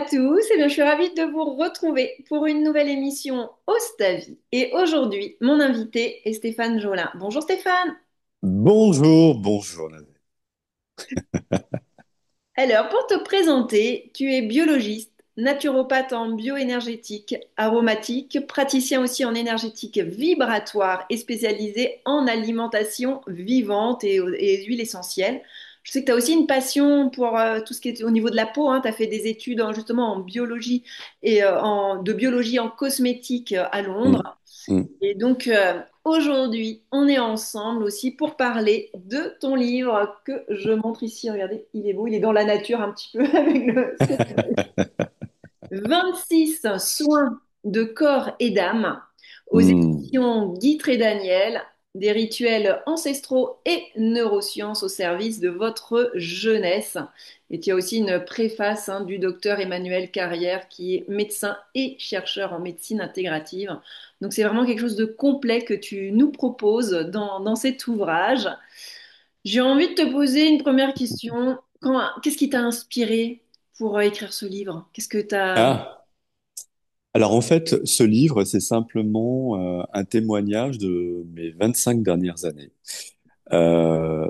tous, eh bien, je suis ravie de vous retrouver pour une nouvelle émission Ostavi. Et aujourd'hui, mon invité est Stéphane Jolin. Bonjour Stéphane. Bonjour, bonjour. Alors, pour te présenter, tu es biologiste, naturopathe en bioénergétique, aromatique, praticien aussi en énergétique vibratoire et spécialisé en alimentation vivante et huiles essentielles. Je sais que tu as aussi une passion pour tout ce qui est au niveau de la peau, hein. Tu as fait des études justement en biologie et de biologie en cosmétique à Mm, Londres. mm. Et donc, aujourd'hui, on est ensemble aussi pour parler de ton livre que je montre ici. Regardez, il est beau, il est dans la nature un petit peu avec le 26 soins de corps et d'âme aux Mm. éditions Guy et Daniel, des rituels ancestraux et neurosciences au service de votre jeunesse. Et tu as aussi une préface du docteur Emmanuel Carrière qui est médecin et chercheur en médecine intégrative. Donc c'est vraiment quelque chose de complet que tu nous proposes dans cet ouvrage. J'ai envie de te poser une première question. Qu'est-ce qui t'a inspiré pour écrire ce livre? Qu'est-ce que tu as... Ah, alors en fait, ce livre, c'est simplement un témoignage de mes 25 dernières années. Euh,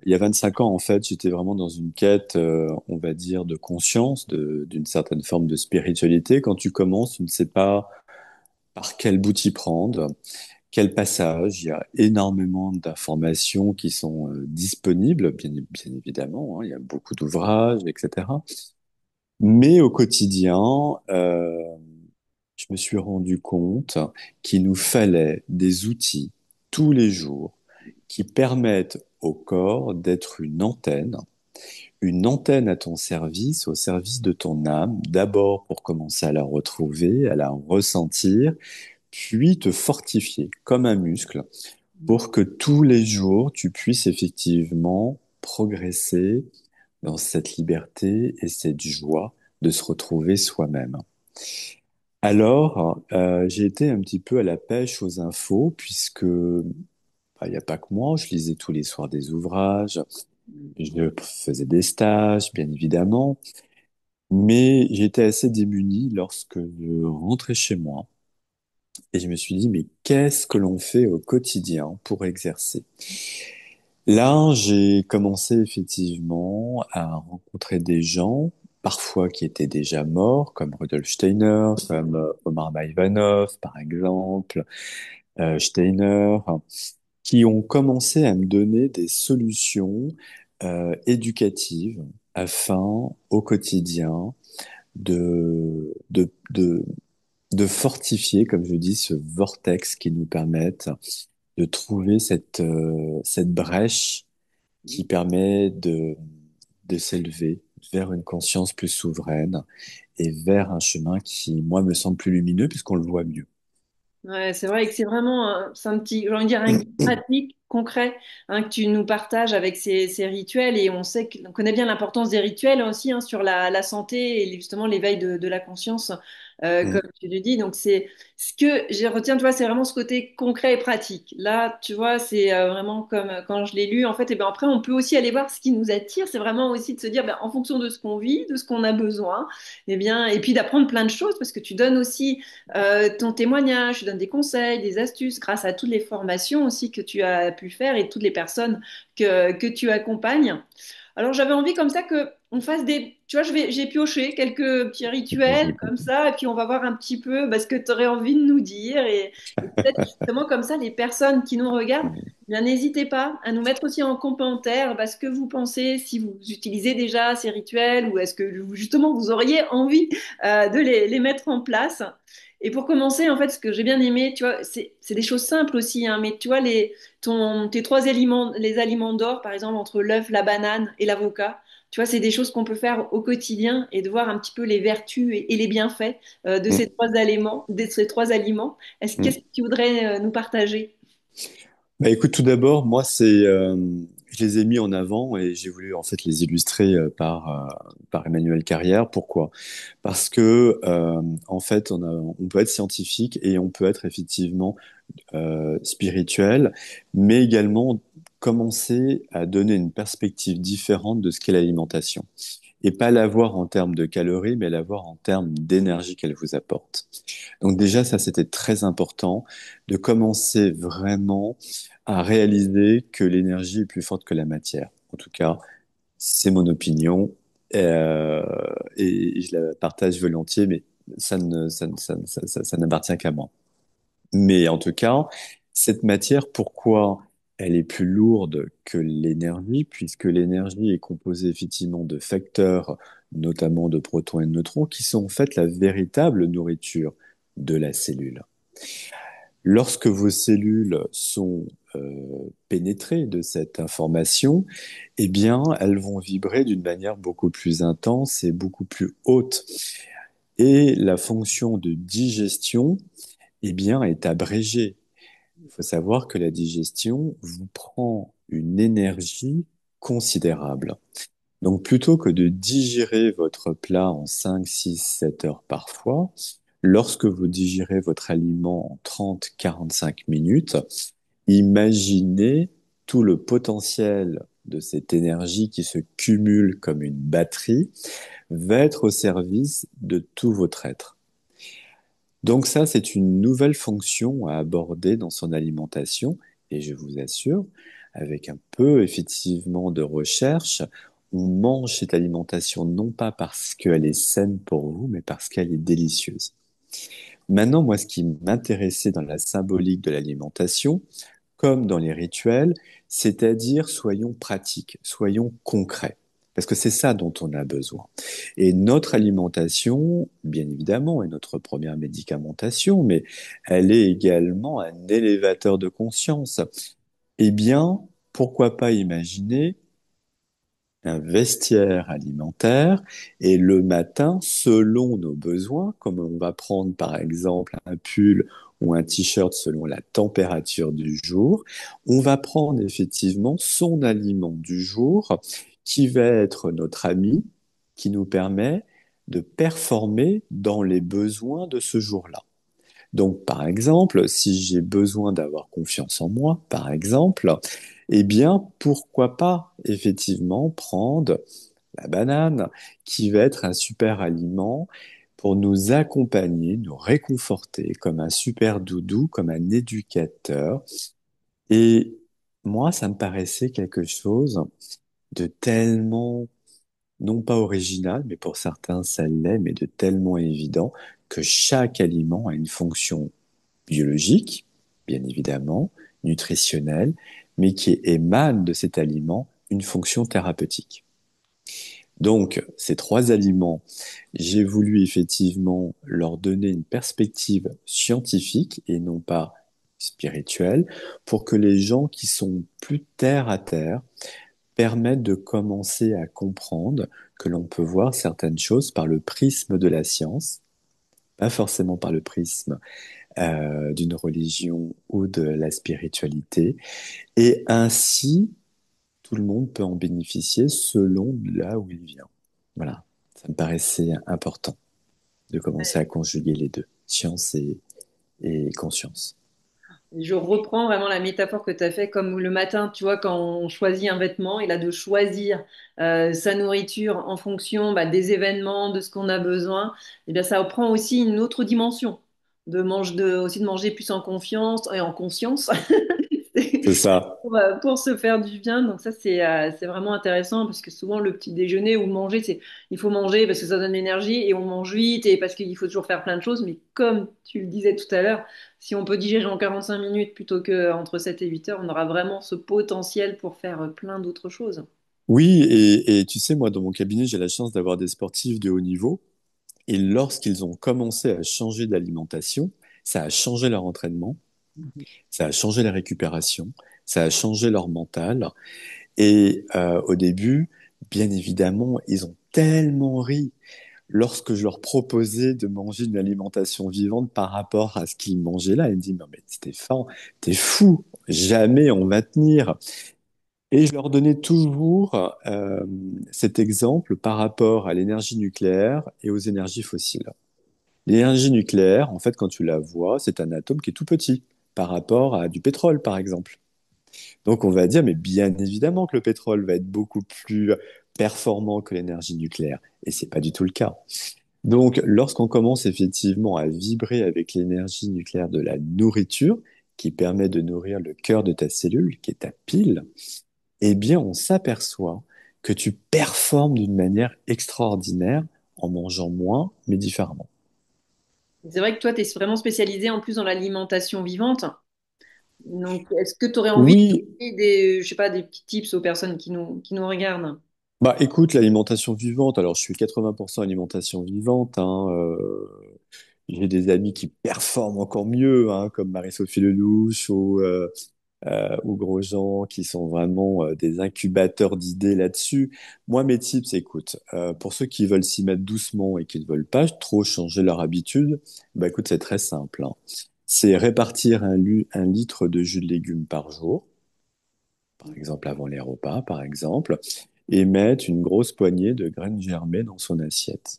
il y a 25 ans, en fait, j'étais vraiment dans une quête, on va dire, de conscience, d'une certaine forme de spiritualité. Quand tu commences, tu ne sais pas par quel bout y prendre, quel passage. Il y a énormément d'informations qui sont disponibles, bien évidemment, hein. Il y a beaucoup d'ouvrages, etc. Mais au quotidien, je me suis rendu compte qu'il nous fallait des outils tous les jours qui permettent au corps d'être une antenne à ton service, au service de ton âme, d'abord pour commencer à la retrouver, à la ressentir, puis te fortifier comme un muscle pour que tous les jours tu puisses effectivement progresser dans cette liberté et cette joie de se retrouver soi-même. Alors, j'ai été un petit peu à la pêche aux infos, puisque il n'y a pas que moi, je lisais tous les soirs des ouvrages, je faisais des stages, bien évidemment, mais j'étais assez démuni lorsque je rentrais chez moi et je me suis dit, mais qu'est-ce que l'on fait au quotidien pour exercer? Là, j'ai commencé effectivement à rencontrer des gens, parfois qui étaient déjà morts, comme Rudolf Steiner, comme Omar Maïvanov, par exemple, Steiner, qui ont commencé à me donner des solutions éducatives afin, au quotidien, de fortifier, comme je dis, ce vortex qui nous permette de trouver cette brèche qui permet de s'élever vers une conscience plus souveraine et vers un chemin qui, moi, me semble plus lumineux puisqu'on le voit mieux. Ouais, c'est vrai que c'est vraiment c'est un petit, j'ai envie de dire, un guide pratique, concret, que tu nous partages avec ces rituels. Et on connaît bien l'importance des rituels aussi sur la santé et justement l'éveil de la conscience, Mm. comme tu le dis. Donc, c'est ce que j'ai retiens, tu vois, c'est vraiment ce côté concret et pratique. Là, tu vois, c'est vraiment comme quand je l'ai lu, en fait, et ben après, on peut aussi aller voir ce qui nous attire. C'est vraiment aussi de se dire, ben, en fonction de ce qu'on vit, de ce qu'on a besoin, et bien, et puis d'apprendre plein de choses parce que tu donnes aussi ton témoignage, tu donnes des conseils, des astuces grâce à toutes les formations aussi que tu as pu faire et toutes les personnes que tu accompagnes. Alors j'avais envie comme ça que on fasse des, tu vois, j'ai pioché quelques petits rituels comme ça, et puis on va voir un petit peu ce que tu aurais envie de nous dire, et peut-être justement comme ça les personnes qui nous regardent, eh bien n'hésitez pas à nous mettre aussi en commentaire ce que vous pensez, si vous utilisez déjà ces rituels ou est-ce que justement vous auriez envie de les mettre en place. Et pour commencer, en fait, ce que j'ai bien aimé, tu vois, c'est des choses simples aussi, hein, mais tu vois, tes trois aliments, les aliments d'or, par exemple, entre l'œuf, la banane et l'avocat, tu vois, c'est des choses qu'on peut faire au quotidien et de voir un petit peu les vertus et les bienfaits de ces Mm. trois aliments, Qu'est-ce que Mm. tu voudrais nous partager? Bah écoute, tout d'abord, moi, je les ai mis en avant et j'ai voulu en fait les illustrer par Emmanuel Carrière. Pourquoi? Parce que en fait, on peut être scientifique et on peut être effectivement spirituel, mais également commencer à donner une perspective différente de ce qu'est l'alimentation. et pas la voir en termes de calories, mais la voir en termes d'énergie qu'elle vous apporte. Donc déjà, ça, c'était très important de commencer vraiment à réaliser que l'énergie est plus forte que la matière. En tout cas, c'est mon opinion euh, et je la partage volontiers, mais ça n'appartient qu'à moi. Mais en tout cas, cette matière, pourquoi elle est plus lourde que l'énergie, puisque l'énergie est composée effectivement de facteurs, notamment de protons et de neutrons, qui sont en fait la véritable nourriture de la cellule. Lorsque vos cellules sont pénétrées de cette information, eh bien, elles vont vibrer d'une manière beaucoup plus intense et beaucoup plus haute. Et la fonction de digestion, eh bien, est abrégée. Il faut savoir que la digestion vous prend une énergie considérable. Donc plutôt que de digérer votre plat en 5, 6, 7 heures parfois, lorsque vous digérez votre aliment en 30, 45 minutes, imaginez tout le potentiel de cette énergie qui se cumule comme une batterie va être au service de tout votre être. Donc ça, c'est une nouvelle fonction à aborder dans son alimentation et je vous assure, avec un peu effectivement de recherche, on mange cette alimentation non pas parce qu'elle est saine pour vous, mais parce qu'elle est délicieuse. Maintenant, moi, ce qui m'intéressait dans la symbolique de l'alimentation, comme dans les rituels, c'est-à-dire soyons pratiques, soyons concrets. Parce que c'est ça dont on a besoin. Et notre alimentation, bien évidemment, est notre première médicamentation, mais elle est également un élévateur de conscience. Eh bien, pourquoi pas imaginer un vestiaire alimentaire et le matin, selon nos besoins, comme on va prendre par exemple un pull ou un t-shirt selon la température du jour, on va prendre effectivement son aliment du jour qui va être notre ami, qui nous permet de performer dans les besoins de ce jour-là. Donc, par exemple, si j'ai besoin d'avoir confiance en moi, par exemple, eh bien, pourquoi pas effectivement prendre la banane, qui va être un super aliment pour nous accompagner, nous réconforter, comme un super doudou, comme un éducateur. Et moi, ça me paraissait quelque chose de tellement, non pas original, mais pour certains, ça l'est, mais de tellement évident que chaque aliment a une fonction biologique, bien évidemment, nutritionnelle, mais qui émane de cet aliment une fonction thérapeutique. Donc, ces trois aliments, j'ai voulu effectivement leur donner une perspective scientifique et non pas spirituelle pour que les gens qui sont plus terre à terre permettent de commencer à comprendre que l'on peut voir certaines choses par le prisme de la science, pas forcément par le prisme d'une religion ou de la spiritualité, et ainsi tout le monde peut en bénéficier selon là où il vient. Voilà, ça me paraissait important de commencer à conjuguer les deux, science et conscience. Je reprends vraiment la métaphore que tu as fait, comme le matin, tu vois, quand on choisit un vêtement, il a de choisir sa nourriture en fonction bah, des événements, de ce qu'on a besoin. Et bien, ça prend aussi une autre dimension, aussi de manger plus en confiance et en conscience. C'est ça. Pour se faire du bien. Donc ça, c'est vraiment intéressant parce que souvent, le petit déjeuner ou manger, il faut manger parce que ça donne l'énergie et on mange vite et parce qu'il faut toujours faire plein de choses. Mais comme tu le disais tout à l'heure, si on peut digérer en 45 minutes plutôt qu'entre 7 et 8 heures, on aura vraiment ce potentiel pour faire plein d'autres choses. Oui, et tu sais, moi, dans mon cabinet, j'ai la chance d'avoir des sportifs de haut niveau. Et lorsqu'ils ont commencé à changer d'alimentation, ça a changé leur entraînement, ça a changé la récupération, ça a changé leur mental. Et au début, bien évidemment, ils ont tellement ri lorsque je leur proposais de manger une alimentation vivante par rapport à ce qu'ils mangeaient là. Ils me disent, non mais Stéphane, t'es fou, jamais on va tenir. Et je leur donnais toujours cet exemple par rapport à l'énergie nucléaire et aux énergies fossiles. L'énergie nucléaire, en fait, quand tu la vois, c'est un atome qui est tout petit par rapport à du pétrole, par exemple. Donc on va dire, mais bien évidemment que le pétrole va être beaucoup plus performant que l'énergie nucléaire. Et c'est pas du tout le cas. Donc, lorsqu'on commence effectivement à vibrer avec l'énergie nucléaire de la nourriture, qui permet de nourrir le cœur de ta cellule, qui est ta pile, eh bien, on s'aperçoit que tu performes d'une manière extraordinaire en mangeant moins, mais différemment. C'est vrai que toi, tu es vraiment spécialisé en plus dans l'alimentation vivante. Donc, est-ce que tu aurais envie de Oui, donner des, je sais pas, des petits tips aux personnes qui nous regardent? bah écoute, l'alimentation vivante, alors je suis 80% alimentation vivante, hein, j'ai des amis qui performent encore mieux, hein, comme Marie-Sophie Lelouch ou Grosjean, qui sont vraiment des incubateurs d'idées là-dessus. Moi, mes tips, écoute, pour ceux qui veulent s'y mettre doucement et qui ne veulent pas trop changer leur habitude, bah écoute, c'est très simple, hein. C'est répartir un litre de jus de légumes par jour, par exemple avant les repas, par exemple, et mettre une grosse poignée de graines germées dans son assiette.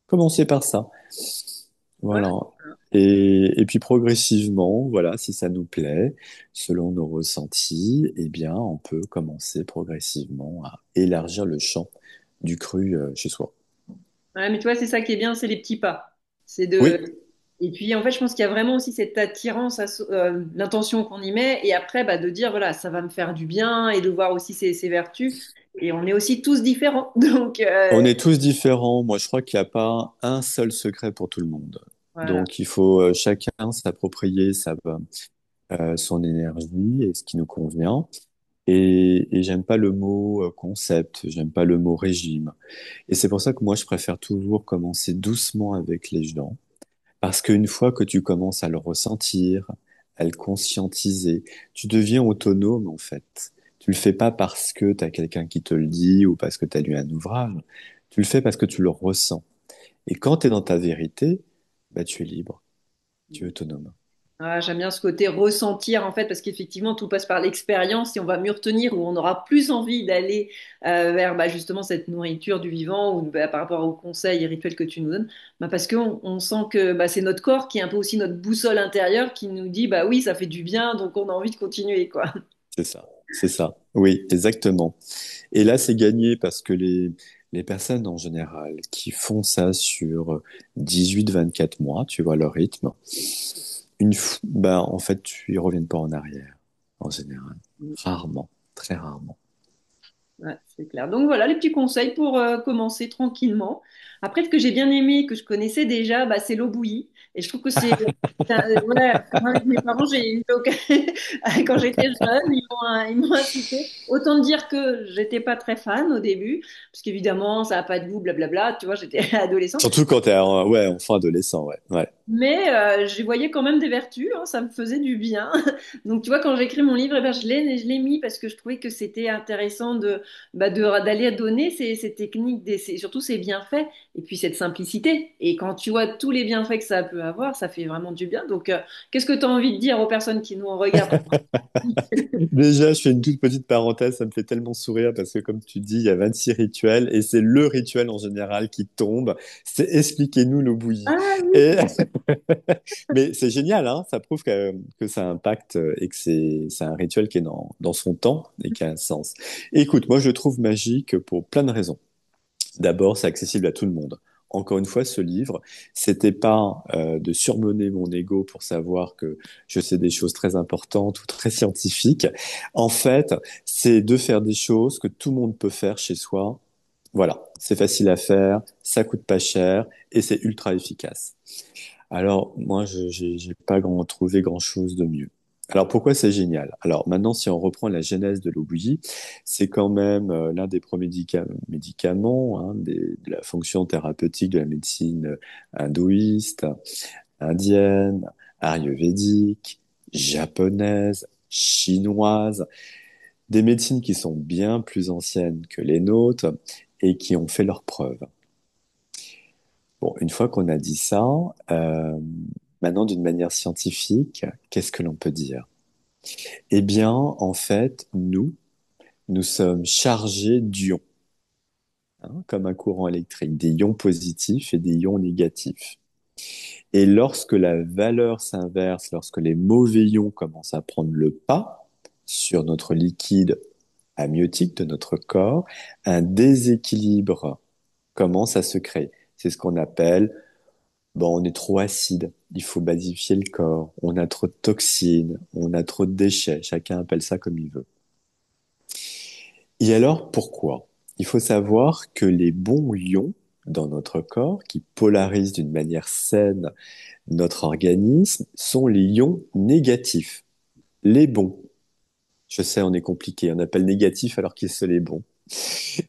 Commencez par ça. Ouais. Voilà. Et puis progressivement, voilà, si ça nous plaît, selon nos ressentis, eh bien, on peut commencer progressivement à élargir le champ du cru chez soi. Ouais, mais tu vois, c'est ça qui est bien, c'est les petits pas. C'est de... Oui, Et puis, en fait, je pense qu'il y a vraiment aussi cette attirance, l'intention qu'on y met, et après, bah, de dire, voilà, ça va me faire du bien, et de voir aussi ses vertus. Et on est aussi tous différents. Donc, on est tous différents. Moi, je crois qu'il n'y a pas un seul secret pour tout le monde. voilà. Donc, il faut chacun s'approprier son énergie et ce qui nous convient. Et j'aime pas le mot concept, j'aime pas le mot régime. Et c'est pour ça que moi, je préfère toujours commencer doucement avec les gens. Parce qu'une fois que tu commences à le ressentir, à le conscientiser, tu deviens autonome en fait. Tu le fais pas parce que tu as quelqu'un qui te le dit ou parce que tu as lu un ouvrage. Tu le fais parce que tu le ressens. Et quand tu es dans ta vérité, bah, tu es libre, tu es autonome. Ah, j'aime bien ce côté ressentir, en fait, parce qu'effectivement, tout passe par l'expérience et on va mieux retenir ou on aura plus envie d'aller vers bah, justement cette nourriture du vivant ou bah, par rapport aux conseils et rituels que tu nous donnes, bah, parce qu'on on sent que bah, c'est notre corps qui est un peu aussi notre boussole intérieure qui nous dit, bah oui, ça fait du bien, donc on a envie de continuer, quoi. C'est ça. C'est ça. Oui, exactement. Et là, c'est gagné parce que les personnes en général qui font ça sur 18-24 mois, tu vois leur rythme, ben, en fait, ils reviennent pas en arrière, en général. Rarement, très rarement. Ouais, c'est clair. Donc voilà les petits conseils pour commencer tranquillement. Après, ce que j'ai bien aimé, que je connaissais déjà, bah, c'est l'eau bouillie. Et je trouve que voilà, moi, avec mes parents, j'ai eu quand j'étais jeune, ils m'ont incité. Autant dire que j'étais pas très fan au début, parce qu'évidemment, ça n'a pas de goût, blablabla. Tu vois, j'étais adolescente. Surtout quand t'es ouais, enfant adolescent, ouais, ouais. Mais j'y voyais quand même des vertus, hein, ça me faisait du bien. Donc tu vois, quand j'ai écrit mon livre, eh ben, je l'ai mis parce que je trouvais que c'était intéressant d'aller donner ces techniques, surtout ces bienfaits, et puis cette simplicité. Et quand tu vois tous les bienfaits que ça peut avoir, ça fait vraiment du bien. Donc qu'est-ce que tu as envie de dire aux personnes qui nous regardent? Déjà, je fais une toute petite parenthèse, ça me fait tellement sourire parce que comme tu dis, il y a 26 rituels et c'est le rituel en général qui tombe. C'est expliquez-nous nos bouillies. Ah oui, Et mais c'est génial, hein, ça prouve que ça impacte et que c'est un rituel qui est dans son temps et qui a un sens. Écoute, moi je le trouve magique pour plein de raisons. D'abord, c'est accessible à tout le monde. Encore une fois, ce livre, c'était pas de surmener mon ego pour savoir que je sais des choses très importantes ou très scientifiques. En fait, c'est de faire des choses que tout le monde peut faire chez soi. Voilà, c'est facile à faire, ça coûte pas cher et c'est ultra efficace. Alors, moi, j'ai pas trouvé grand-chose de mieux. Alors, pourquoi c'est génial? Alors, maintenant, si on reprend la genèse de l'eau bouillie, c'est quand même l'un des premiers médicaments, hein, de la fonction thérapeutique de la médecine hindouiste, indienne, ayurvédique, japonaise, chinoise, des médecines qui sont bien plus anciennes que les nôtres et qui ont fait leurs preuves. Bon, une fois qu'on a dit ça, euh, maintenant d'une manière scientifique, qu'est-ce que l'on peut dire? Eh bien, en fait, nous sommes chargés d'ions, hein, comme un courant électrique, des ions positifs et des ions négatifs. Et lorsque la valeur s'inverse, lorsque les mauvais ions commencent à prendre le pas sur notre liquide amniotique de notre corps, un déséquilibre commence à se créer. C'est ce qu'on appelle, bon, on est trop acide, il faut basifier le corps, on a trop de toxines, on a trop de déchets, chacun appelle ça comme il veut. Et alors, pourquoi? Il faut savoir que les bons ions dans notre corps, qui polarisent d'une manière saine notre organisme, sont les ions négatifs, les bons. Je sais, on est compliqué, on appelle négatif alors qu'ils sont les bons.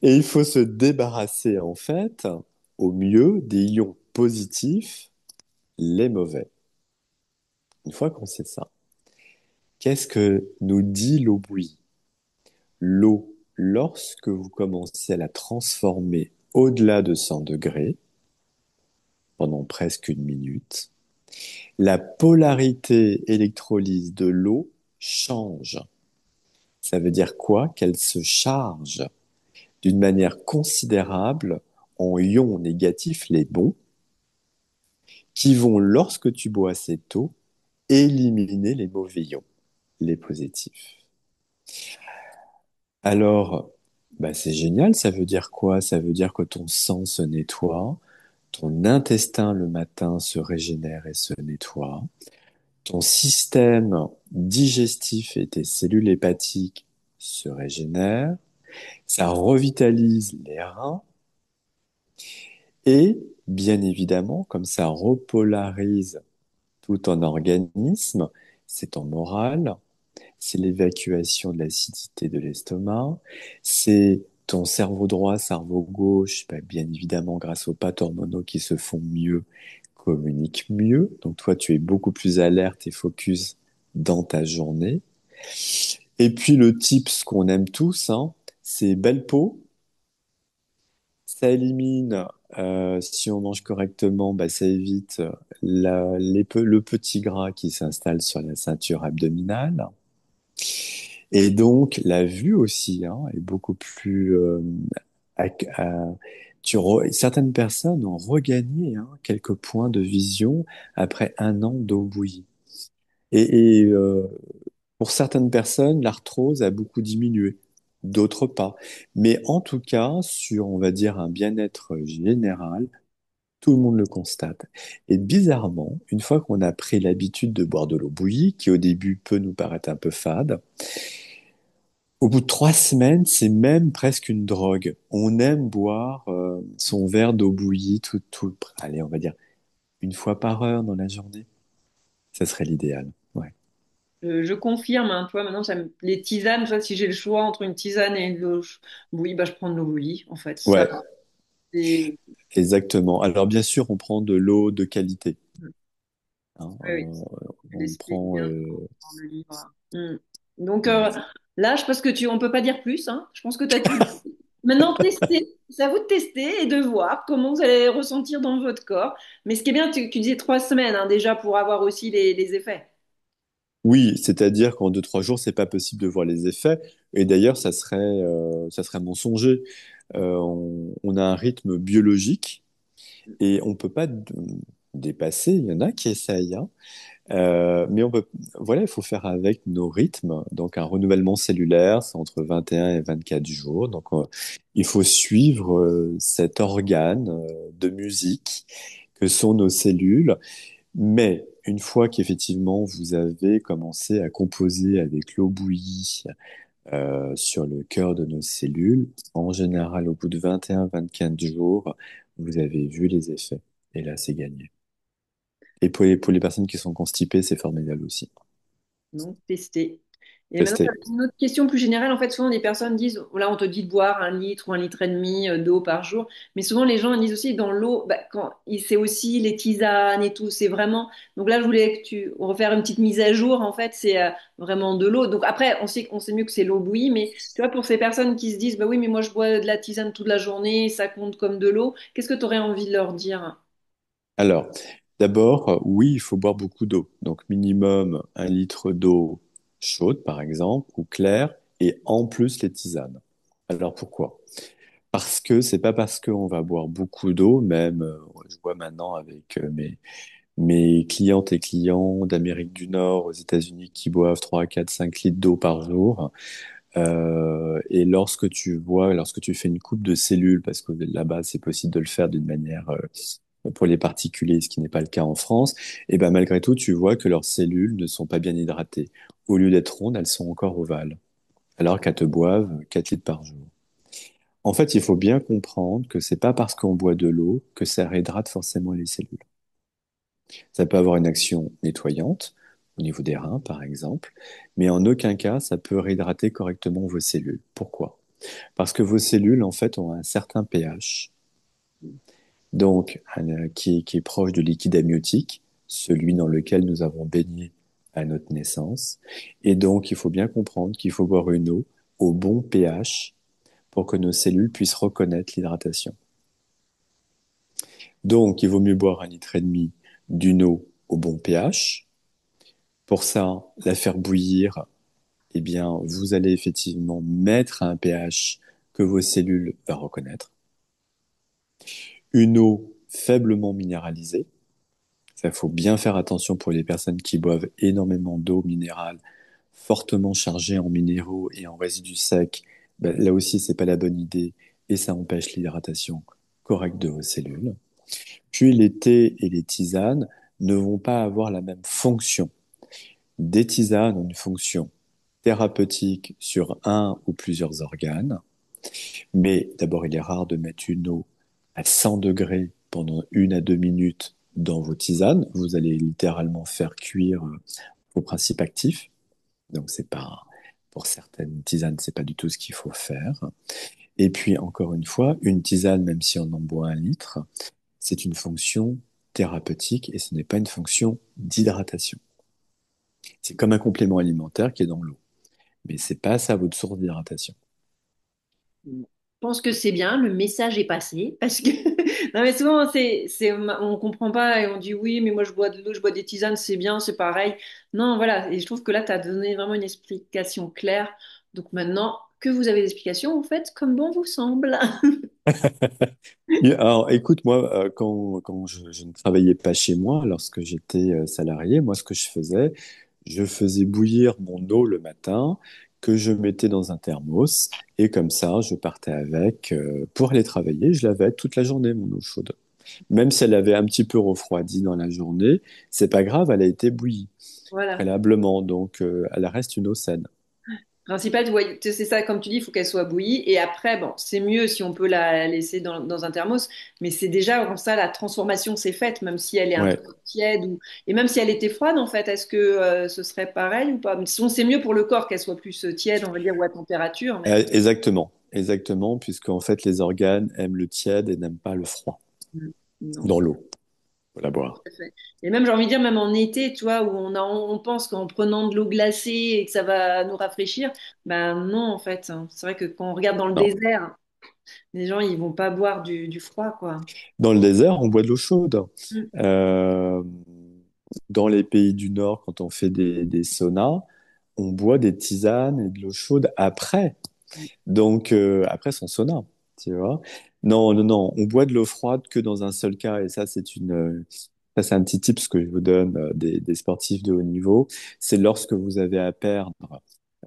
Et il faut se débarrasser, en fait, au mieux des ions positifs, les mauvais. Une fois qu'on sait ça, qu'est-ce que nous dit l'eau bouillie? L'eau, lorsque vous commencez à la transformer au-delà de 100 degrés, pendant presque une minute, la polarité électrolyse de l'eau change. Ça veut dire quoi? Qu'elle se charge d'une manière considérable en ions négatifs, les bons, qui vont, lorsque tu bois cette eau, éliminer les mauvais ions, les positifs. Alors, bah c'est génial, ça veut dire quoi? Ça veut dire que ton sang se nettoie, ton intestin le matin se régénère et se nettoie, ton système digestif et tes cellules hépatiques se régénèrent, ça revitalise les reins et, bien évidemment, comme ça repolarise tout ton organisme, c'est ton moral, c'est l'évacuation de l'acidité de l'estomac, c'est ton cerveau droit, cerveau gauche, bah, bien évidemment grâce aux paths hormonaux qui se font mieux, communiquent mieux. Donc toi, tu es beaucoup plus alerte et focus dans ta journée. Et puis le tips qu'on aime tous, hein, c'est belle peau. Ça élimine, si on mange correctement, bah, ça évite le petit gras qui s'installe sur la ceinture abdominale. Et donc, la vue aussi hein, est beaucoup plus... ac- à- certaines personnes ont regagné hein, quelques points de vision après un an d'eau bouillie. Et pour certaines personnes, l'arthrose a beaucoup diminué, d'autres pas. Mais en tout cas, sur, on va dire, un bien-être général, tout le monde le constate. Et bizarrement, une fois qu'on a pris l'habitude de boire de l'eau bouillie, qui au début peut nous paraître un peu fade, au bout de 3 semaines, c'est même presque une drogue. On aime boire son verre d'eau bouillie allez, on va dire une fois par heure dans la journée. Ça serait l'idéal. Ouais. Je confirme, hein, toi, maintenant, les tisanes, tu vois, si j'ai le choix entre une tisane et de l'eau bouillie, bah, je prends de l'eau bouillie, en fait. Ça, Ouais, c'est... exactement. Alors bien sûr, on prend de l'eau de qualité. Hein. Oui, oui, On, je on l'explique prend. bien dans le livre. Donc Ouais. là, je pense que on peut pas dire plus, hein. Je pense que tu as tout dit. Maintenant, tester. C'est à vous de tester et de voir comment vous allez ressentir dans votre corps. Mais ce qui est bien, tu disais 3 semaines hein, déjà pour avoir aussi les effets. Oui, c'est-à-dire qu'en 2, 3 jours, c'est pas possible de voir les effets. Et d'ailleurs, ça serait mensonger. On a un rythme biologique et on peut pas dépasser. Il y en a qui essayent, hein. Mais on peut, voilà, il faut faire avec nos rythmes. Donc, un renouvellement cellulaire, c'est entre 21 et 24 jours. Donc, il faut suivre cet organe de musique que sont nos cellules. Mais une fois qu'effectivement vous avez commencé à composer avec l'eau bouillie sur le cœur de nos cellules, en général, au bout de 21-24 jours, vous avez vu les effets. Et là, c'est gagné. Et pour les personnes qui sont constipées, c'est formidable aussi. Donc, tester. Et maintenant, Testez. une autre question plus générale. En fait, souvent, les personnes disent, là, on te dit de boire 1 litre ou 1,5 litre d'eau par jour. Mais souvent, les gens disent aussi, dans l'eau, bah, c'est aussi les tisanes et tout. C'est vraiment... Donc là, je voulais que tu refaire une petite mise à jour. En fait, c'est vraiment de l'eau. Donc après, on sait mieux que c'est l'eau bouillie. Mais tu vois, pour ces personnes qui se disent, bah oui, mais moi, je bois de la tisane toute la journée, ça compte comme de l'eau. Qu'est-ce que tu aurais envie de leur dire? Alors, d'abord, oui, il faut boire beaucoup d'eau. Donc, minimum 1 litre d'eau chaude, par exemple, ou claire, et en plus les tisanes. Alors, pourquoi? Parce que c'est pas parce qu'on va boire beaucoup d'eau, même je vois maintenant avec mes clientes et clients d'Amérique du Nord aux États-Unis qui boivent 3, 4, 5 litres d'eau par jour. Et lorsque tu fais une coupe de cellules, parce que là-bas c'est possible de le faire d'une manière pour les particuliers, ce qui n'est pas le cas en France, et ben malgré tout, tu vois que leurs cellules ne sont pas bien hydratées. Au lieu d'être rondes, elles sont encore ovales, alors qu'elles te boivent 4 litres par jour. En fait, il faut bien comprendre que c'est pas parce qu'on boit de l'eau que ça réhydrate forcément les cellules. Ça peut avoir une action nettoyante au niveau des reins, par exemple, mais en aucun cas ça peut réhydrater correctement vos cellules. Pourquoi? Parce que vos cellules, en fait, ont un certain pH, donc qui est proche du liquide amniotique, celui dans lequel nous avons baigné à notre naissance. Et donc, il faut bien comprendre qu'il faut boire une eau au bon pH pour que nos cellules puissent reconnaître l'hydratation. Donc, il vaut mieux boire 1,5 litre d'une eau au bon pH. Pour ça, la faire bouillir, eh bien, vous allez effectivement mettre un pH que vos cellules vont reconnaître. Une eau faiblement minéralisée. Ça, faut bien faire attention pour les personnes qui boivent énormément d'eau minérale, fortement chargée en minéraux et en résidus secs. Ben, là aussi, c'est pas la bonne idée et ça empêche l'hydratation correcte de vos cellules. Puis les thés et les tisanes ne vont pas avoir la même fonction. Des tisanes ont une fonction thérapeutique sur un ou plusieurs organes, mais d'abord, il est rare de mettre une eau à 100 degrés pendant 1 à 2 minutes dans vos tisanes. Vous allez littéralement faire cuire vos principes actifs. Donc, c'est pas, pour certaines tisanes, c'est pas du tout ce qu'il faut faire. Et puis, encore une fois, une tisane, même si on en boit 1 litre, c'est une fonction thérapeutique et ce n'est pas une fonction d'hydratation. C'est comme un complément alimentaire qui est dans l'eau, mais c'est pas ça votre source d'hydratation. Je pense que c'est bien, le message est passé parce que non mais souvent on comprend pas et on dit oui mais moi je bois de l'eau, je bois des tisanes, c'est bien, c'est pareil. Non voilà, et je trouve que là tu as donné vraiment une explication claire. Donc maintenant que vous avez l'explication, vous faites comme bon vous semble. Alors, écoute, moi, quand je ne travaillais pas chez moi, lorsque j'étais salarié, moi, ce que je faisais bouillir mon eau le matin, que je mettais dans un thermos, et comme ça, je partais avec pour aller travailler. Je l'avais toute la journée, mon eau chaude. Même si elle avait un petit peu refroidi dans la journée, c'est pas grave, elle a été bouillie Voilà. préalablement, donc elle reste une eau saine. Principal, tu vois, c'est ça, comme tu dis, il faut qu'elle soit bouillie. Et après, bon, c'est mieux si on peut la laisser dans un thermos. Mais c'est déjà comme ça, la transformation s'est faite, même si elle est un peu Ouais. tiède. Et même si elle était froide, en fait, est-ce que ce serait pareil ou pas? Mais sinon, c'est mieux pour le corps qu'elle soit plus tiède, on va dire, ou à température. Mais... Exactement, exactement, puisqu'en fait, les organes aiment le tiède et n'aiment pas le froid Non, dans l'eau. Faut la boire. tout à fait. Et même, j'ai envie de dire, même en été, tu vois, où on pense qu'en prenant de l'eau glacée et que ça va nous rafraîchir, ben non, en fait. Hein. C'est vrai que quand on regarde dans le Non. désert, les gens, ils vont pas boire du froid, quoi. Dans le désert, on boit de l'eau chaude. Mm. Euh, dans les pays du Nord, quand on fait des saunas, on boit des tisanes et de l'eau chaude après. Donc, après son sauna, tu vois. Non, non, non, on boit de l'eau froide que dans un seul cas. Et ça, ça, c'est un petit tips que je vous donne des sportifs de haut niveau. C'est lorsque vous avez à perdre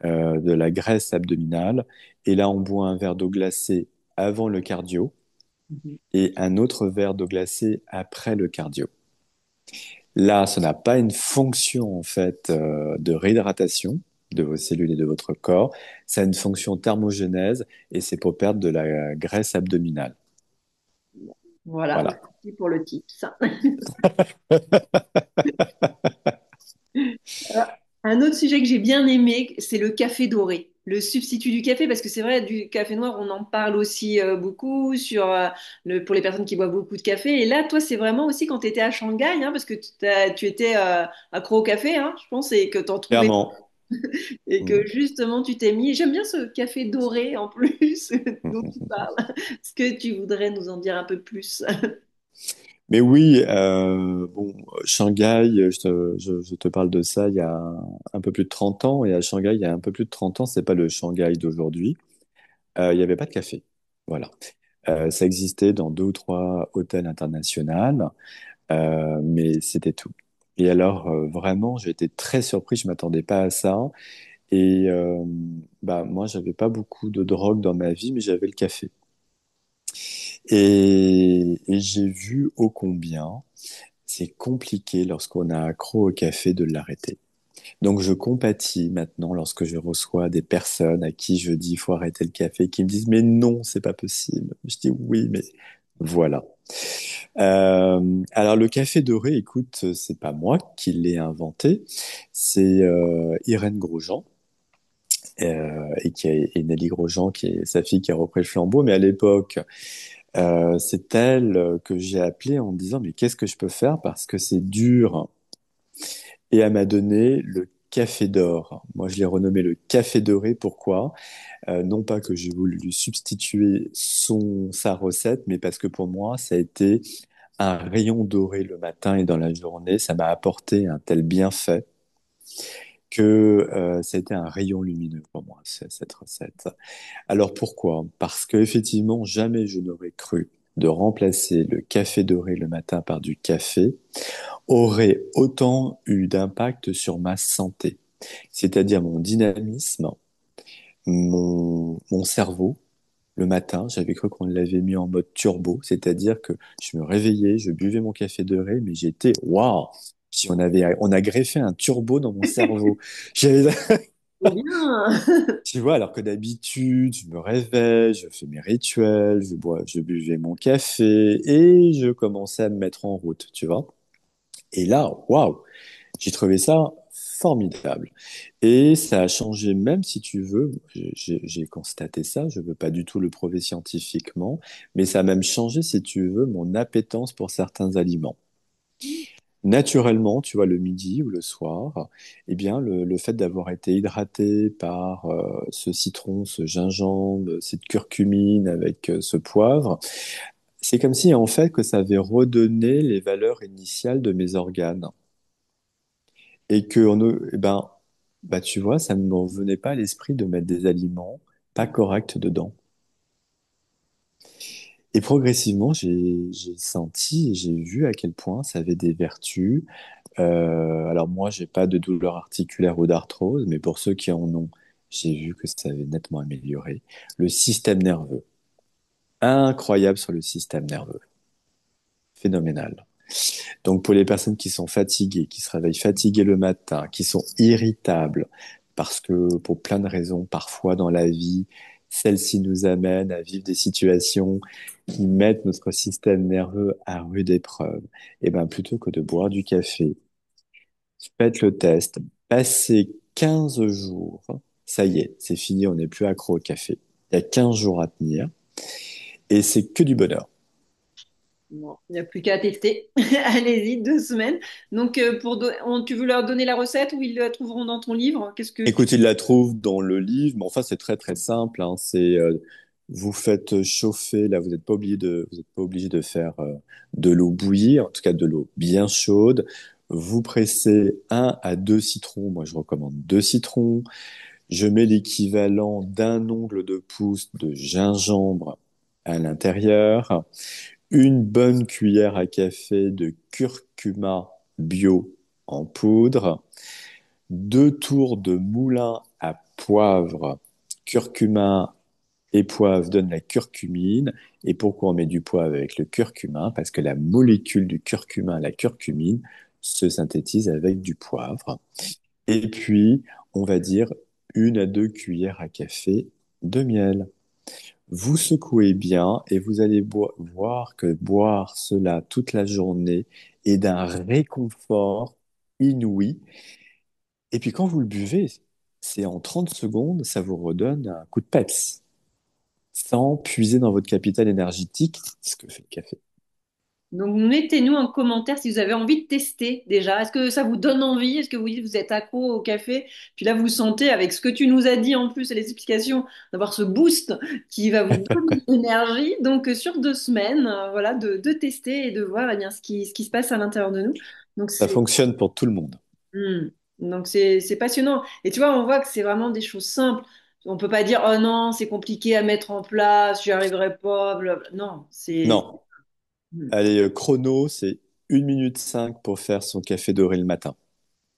de la graisse abdominale. Et là, on boit un verre d'eau glacée avant le cardio Mhm. et un autre verre d'eau glacée après le cardio. Là, ça n'a pas une fonction en fait de réhydratation de vos cellules et de votre corps. Ça a une fonction thermogénèse et c'est pour perdre de la graisse abdominale. Voilà, Voilà. merci pour le tips. Un autre sujet que j'ai bien aimé, c'est le café doré, le substitut du café, parce que c'est vrai, du café noir, on en parle aussi beaucoup sur pour les personnes qui boivent beaucoup de café. Et là, toi, c'est vraiment aussi quand tu étais à Shanghai, hein, parce que tu étais accro au café, hein, je pense, et que tu en trouvais, Clairement. et que Mhm. justement, tu t'es mis. J'aime bien ce café doré en plus dont tu parles. Est-ce que tu voudrais nous en dire un peu plus? Mais oui, bon, Shanghai, je te parle de ça il y a un peu plus de 30 ans, et à Shanghai, il y a un peu plus de 30 ans, c'est pas le Shanghai d'aujourd'hui. Il n'y avait pas de café. Voilà. Ça existait dans 2 ou 3 hôtels internationaux, mais c'était tout. Et alors, vraiment, j'ai été très surpris, je m'attendais pas à ça. Et bah, moi, j'avais pas beaucoup de drogue dans ma vie, mais j'avais le café. Et j'ai vu ô combien c'est compliqué lorsqu'on a accro au café de l'arrêter. Donc je compatis maintenant lorsque je reçois des personnes à qui je dis il faut arrêter le café, qui me disent mais non, c'est pas possible. Je dis oui, mais voilà. Alors le café doré, écoute, c'est pas moi qui l'ai inventé, c'est Irène Grosjean et et Nelly Grosjean qui est sa fille qui a repris le flambeau. Mais à l'époque, c'est elle que j'ai appelée en me disant mais qu'est-ce que je peux faire parce que c'est dur. Et elle m'a donné le café d'or. Moi, je l'ai renommé le café doré. Pourquoi? Non pas que j'ai voulu lui substituer sa recette, mais parce que pour moi, ça a été un rayon doré le matin et dans la journée. Ça m'a apporté un tel bienfait que ça a été un rayon lumineux pour moi, cette recette. Alors pourquoi? Parce que effectivement, jamais je n'aurais cru de remplacer le café doré le matin par du café aurait autant eu d'impact sur ma santé, c'est-à-dire mon dynamisme, mon cerveau. Le matin, j'avais cru qu'on l'avait mis en mode turbo, c'est-à-dire que je me réveillais, je buvais mon café de riz, mais j'étais waouh! Si on a greffé un turbo dans mon cerveau. J'avais, Trop bien. tu vois, alors que d'habitude, je me réveille, je fais mes rituels, je buvais mon café et je commençais à me mettre en route, tu vois. Et là, waouh! J'ai trouvé ça formidable. Et ça a changé, même si tu veux, j'ai constaté ça, je ne veux pas du tout le prouver scientifiquement, mais ça a même changé, si tu veux, mon appétence pour certains aliments. Naturellement, tu vois, le midi ou le soir, eh bien, le fait d'avoir été hydraté par ce citron, ce gingembre, cette curcumine avec ce poivre, c'est comme si, en fait, que ça avait redonné les valeurs initiales de mes organes. Et que eh ben, bah tu vois, ça ne m'en venait pas à l'esprit de mettre des aliments pas corrects dedans. Et progressivement, j'ai senti et j'ai vu à quel point ça avait des vertus. Alors moi, j'ai pas de douleur articulaire ou d'arthrose, mais pour ceux qui en ont, j'ai vu que ça avait nettement amélioré le système nerveux. Incroyable sur le système nerveux. Phénoménal. Donc pour les personnes qui sont fatiguées, qui se réveillent fatiguées le matin, qui sont irritables, parce que pour plein de raisons, parfois dans la vie, celle-ci nous amène à vivre des situations qui mettent notre système nerveux à rude épreuve. Et ben plutôt que de boire du café, faites le test, passez 15 jours, ça y est, c'est fini, on n'est plus accro au café. Il y a 15 jours à tenir et c'est que du bonheur. Bon, il n'y a plus qu'à tester. Allez-y, 2 semaines. Donc, tu veux leur donner la recette ou ils la trouveront dans ton livre? Qu'est-ce que tu... Écoute, il la trouve dans le livre, mais enfin, c'est très très simple, hein. C'est vous faites chauffer, là, vous êtes pas obligé de faire de l'eau bouillie, en tout cas de l'eau bien chaude. Vous pressez 1 à 2 citrons, moi je recommande 2 citrons. Je mets l'équivalent d'un ongle de pouce de gingembre à l'intérieur, une bonne cuillère à café de curcuma bio en poudre, 2 tours de moulin à poivre, curcuma et poivre donnent la curcumine. Et pourquoi on met du poivre avec le curcuma? Parce que la molécule du curcuma, la curcumine, se synthétise avec du poivre. Et puis, on va dire 1 à 2 cuillères à café de miel. Vous secouez bien et vous allez voir que boire cela toute la journée est d'un réconfort inouï. Et puis quand vous le buvez, c'est en 30 secondes, ça vous redonne un coup de peps, sans puiser dans votre capital énergétique, ce que fait le café. Donc, mettez-nous en commentaire si vous avez envie de tester déjà. Est-ce que ça vous donne envie? Est-ce que vous êtes accro au café? Puis là, vous sentez, avec ce que tu nous as dit en plus et les explications, d'avoir ce boost qui va vous donner de l'énergie. Donc, sur 2 semaines, voilà, de tester et de voir eh bien, ce qui se passe à l'intérieur de nous. Donc, Ça fonctionne pour tout le monde. Hmm. Donc c'est passionnant. Et tu vois, on voit que c'est vraiment des choses simples. On peut pas dire, oh non, c'est compliqué à mettre en place, j'y arriverai pas. Blablabla. Non, c'est... Non. Hmm. Allez, chrono, c'est 1 minute 5 pour faire son café doré le matin.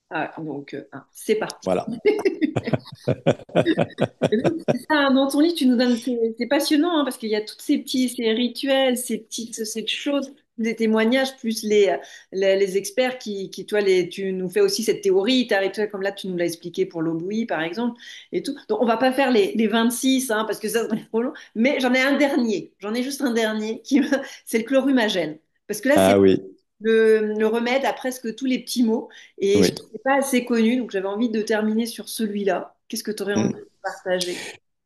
Ah, donc, c'est parti. Voilà. Et donc, c'est ça, hein, dans ton livre, tu nous donnes, c'est passionnant, hein, parce qu'il y a tous ces rituels, ces choses, des témoignages, plus les experts toi, tu nous fais aussi cette théorie, ta rituel, comme là, tu nous l'as expliqué pour l'eau par exemple, et tout. Donc, on va pas faire les 26, hein, parce que ça serait trop long, mais j'en ai un dernier, j'en ai juste un dernier, c'est le chlorumagène. Parce que là, c'est Ah oui, le remède à presque tous les petits mots, et je ne oui. trouvais pas assez connu, donc j'avais envie de terminer sur celui-là. Qu'est-ce que tu aurais envie Mm. de partager?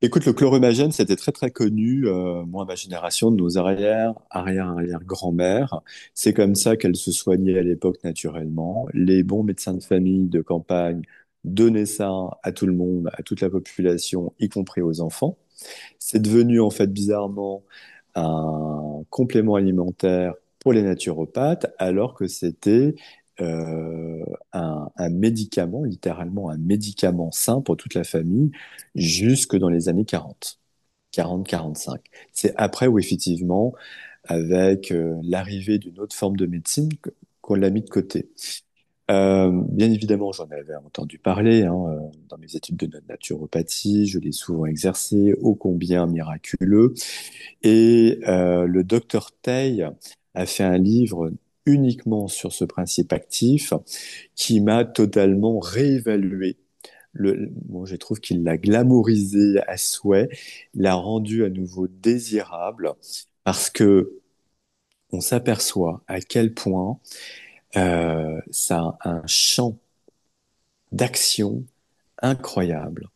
Écoute, le chloromagène, c'était très très connu, moi, à ma génération, de nos arrière-grand-mères. C'est comme ça qu'elles se soignaient à l'époque naturellement. Les bons médecins de famille de campagne donnaient ça à tout le monde, à toute la population, y compris aux enfants. C'est devenu en fait bizarrement un complément alimentaire pour les naturopathes, alors que c'était un médicament, littéralement un médicament sain pour toute la famille, jusque dans les années 40, 40-45. C'est après où effectivement, avec l'arrivée d'une autre forme de médecine, qu'on l'a mis de côté. Bien évidemment, j'en avais entendu parler hein, dans mes études de naturopathie, je l'ai souvent exercé, ô combien miraculeux. Et le docteur Tay a fait un livre uniquement sur ce principe actif qui m'a totalement réévalué. Bon, je trouve qu'il l'a glamourisé à souhait, l'a rendu à nouveau désirable parce que on s'aperçoit à quel point ça a un champ d'action incroyable.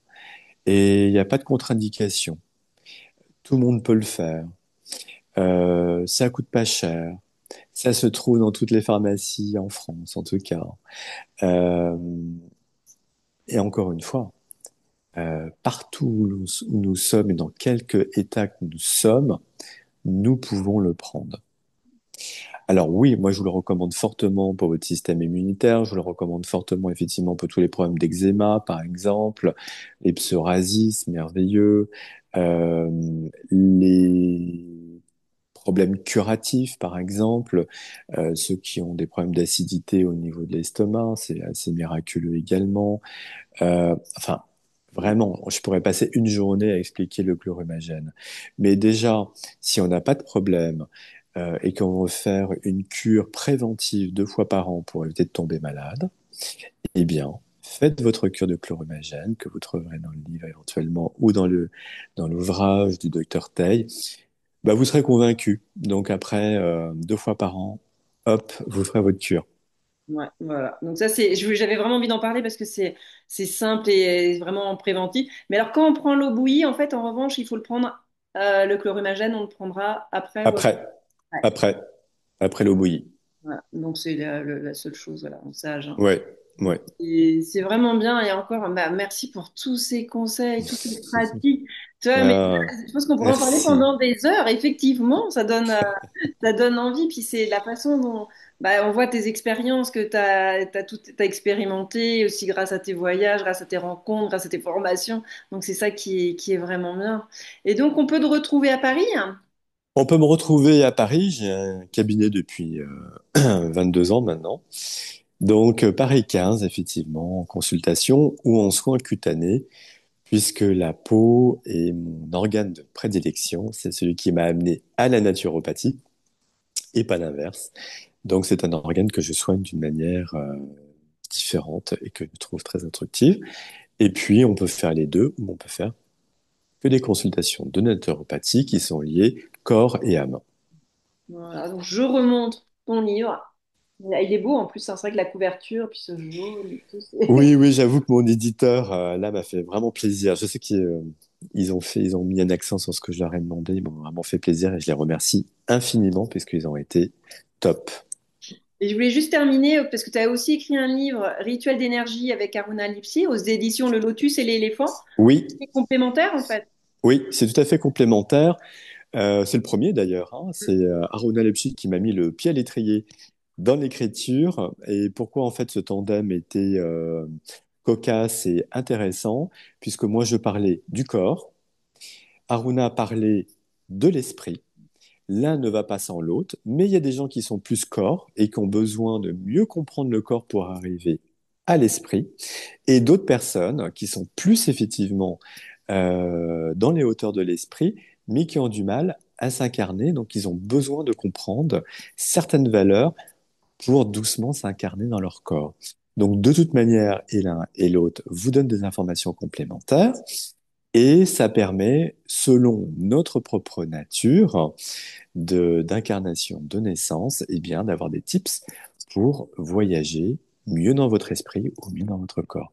Et il n'y a pas de contre-indication. Tout le monde peut le faire. Ça coûte pas cher. Ça se trouve dans toutes les pharmacies en France, en tout cas. Euh, et encore une fois, partout où nous sommes et dans quelque état que nous sommes, nous pouvons le prendre. Alors oui, moi je vous le recommande fortement pour votre système immunitaire, je vous le recommande fortement effectivement pour tous les problèmes d'eczéma par exemple, les psoriasis, merveilleux, euh, les problèmes curatifs par exemple, ceux qui ont des problèmes d'acidité au niveau de l'estomac, c'est assez miraculeux également. Enfin, vraiment, je pourrais passer une journée à expliquer le chloromagène. Mais déjà, si on n'a pas de problème et qu'on veut faire une cure préventive 2 fois par an pour éviter de tomber malade, eh bien, faites votre cure de chloromagène que vous trouverez dans le livre éventuellement ou dans l'ouvrage du docteur Tay. Bah, vous serez convaincu. Donc après, 2 fois par an, hop, vous ferez votre cure. Ouais, voilà. Donc ça, j'avais vraiment envie d'en parler parce que c'est simple et vraiment préventif. Mais alors, quand on prend l'eau bouillie, en fait, en revanche, il faut le prendre, le chlorumagène, on le prendra après. Ouais. Après, après, après l'eau bouillie. Voilà. Donc c'est la seule chose, voilà, en sage, hein. Ouais, ouais. Et c'est vraiment bien. Et encore, bah, merci pour tous ces conseils, toutes ces pratiques. Tu vois, mais Ah, je pense qu'on pourrait en parler merci. pendant des heures. Effectivement, ça donne envie. Puis c'est la façon dont bah, on voit tes expériences que t'as expérimenté aussi grâce à tes voyages, grâce à tes rencontres, grâce à tes formations. Donc c'est ça qui est vraiment bien. Et donc on peut te retrouver à Paris, hein. On peut me retrouver à Paris. J'ai un cabinet depuis 22 ans maintenant. Donc, Paris 15, effectivement, en consultation ou en soins cutanés, puisque la peau est mon organe de prédilection. C'est celui qui m'a amené à la naturopathie et pas l'inverse. Donc, c'est un organe que je soigne d'une manière différente et que je trouve très instructive. Et puis, on peut faire les deux ou on peut faire que des consultations de naturopathie qui sont liées corps et âme. Voilà, donc je remonte ton livre. Il est beau en plus, hein, c'est vrai que la couverture, puis ce jaune et tout, Oui, oui, j'avoue que mon éditeur, là, m'a fait vraiment plaisir. Je sais ils ont mis un accent sur ce que je leur ai demandé. Ils m'ont vraiment fait plaisir et je les remercie infiniment puisqu'ils ont été top. Et je voulais juste terminer, parce que tu as aussi écrit un livre, Rituel d'énergie avec Aruna Lipsi, aux éditions Le Lotus et l'éléphant. Oui, C'est complémentaire en fait. oui, c'est tout à fait complémentaire. C'est le premier d'ailleurs, hein. C'est Aruna Lepsi qui m'a mis le pied à l'étrier dans l'écriture. Et pourquoi en fait ce tandem était cocasse et intéressant, puisque moi je parlais du corps, Aruna parlait de l'esprit. L'un ne va pas sans l'autre, mais il y a des gens qui sont plus corps et qui ont besoin de mieux comprendre le corps pour arriver à l'esprit, et d'autres personnes qui sont plus effectivement dans les hauteurs de l'esprit, mais qui ont du mal à s'incarner, donc ils ont besoin de comprendre certaines valeurs pour doucement s'incarner dans leur corps. Donc de toute manière, et l'un et l'autre vous donnent des informations complémentaires, et ça permet, selon notre propre nature d'incarnation, de naissance, eh bien d'avoir des tips pour voyager mieux dans votre esprit ou mieux dans votre corps.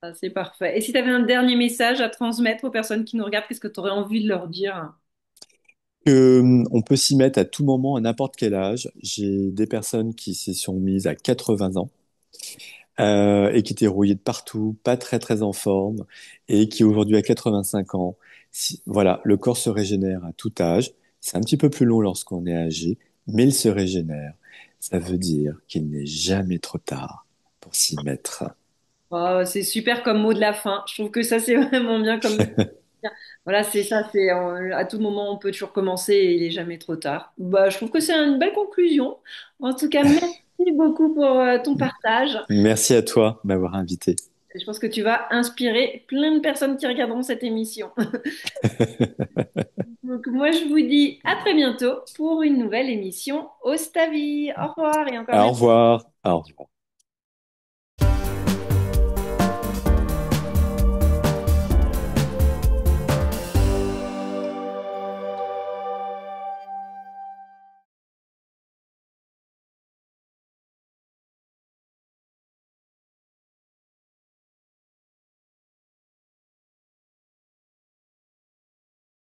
Ah, c'est parfait. Et si tu avais un dernier message à transmettre aux personnes qui nous regardent, qu'est-ce que tu aurais envie de leur dire? On peut s'y mettre à tout moment, à n'importe quel âge. J'ai des personnes qui s'y sont mises à 80 ans et qui étaient rouillées de partout, pas très très en forme, et qui aujourd'hui à 85 ans, voilà, le corps se régénère à tout âge. C'est un petit peu plus long lorsqu'on est âgé, mais il se régénère. Ça veut dire qu'il n'est jamais trop tard pour s'y mettre. Oh, c'est super comme mot de la fin. Je trouve que ça, c'est vraiment bien comme... Voilà, c'est ça, c'est à tout moment, on peut toujours commencer et il est jamais trop tard. Bah, je trouve que c'est une belle conclusion. En tout cas, merci beaucoup pour ton partage. Merci à toi de m'avoir invité. Je pense que tu vas inspirer plein de personnes qui regarderont cette émission. Donc, moi, je vous dis à très bientôt pour une nouvelle émission Ostavi. Au revoir et encore Au merci. revoir. Au revoir.